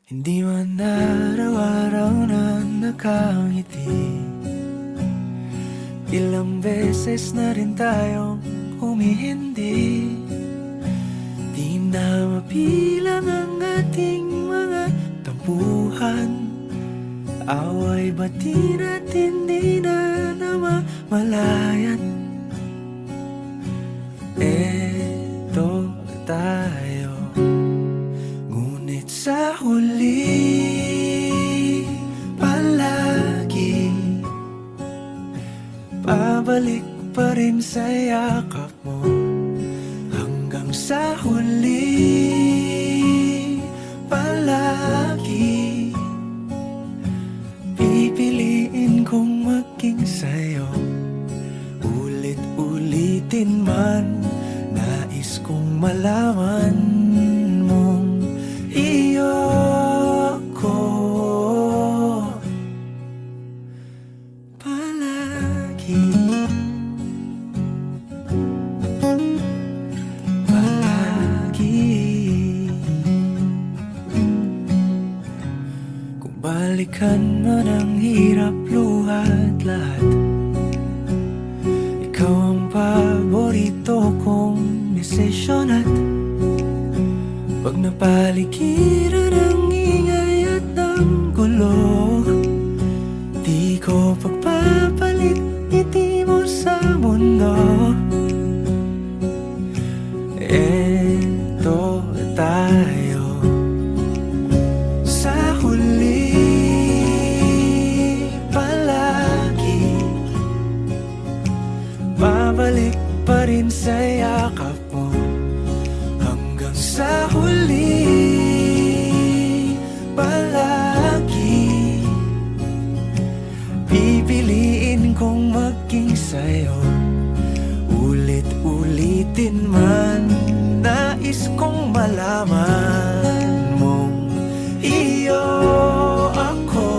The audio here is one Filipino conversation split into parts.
Hindi man araw-araw na nakangiti, ilang beses na rin tayong humihindi. Di na mabilang ang ating mga tampuhan, away bati natin di na namamalayan. Eto tayo, ngunit sa huli palagi pabalik pa rin sa yakap mo. Hanggang sa huli palagi pipiliin kong maging sa'yo. Ulit-ulitin man, nais kong malaman mong iyo ko palagi. Kung balikan man ang hirap, luhat lahat, ikaw ang paborito kong desisyon. At pag napaligiran ang ingay at ang gulo, di ko pagpapalit ngiti mo sa mundo. Eto tayo, sa huli palagi babalik pa rin sa yakap mo. Hanggang sa huli palagi pipiliin kong maging sa'yo. Ulit-ulitin man, nais kong malaman mong iyo ako.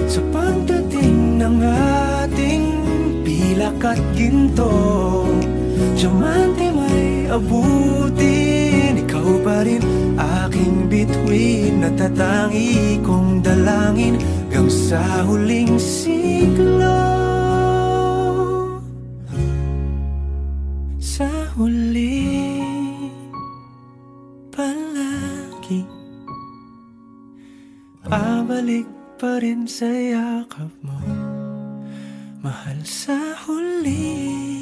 Sa pagdating ng ating pilak at ginto, diamante may abutin, ikaw pa rin aking bituin. Natatangi kong dalangin hanggang sa huling siglo. Sa huli palagi pabalik pa rin sa yakap mo, mahal, sa huli.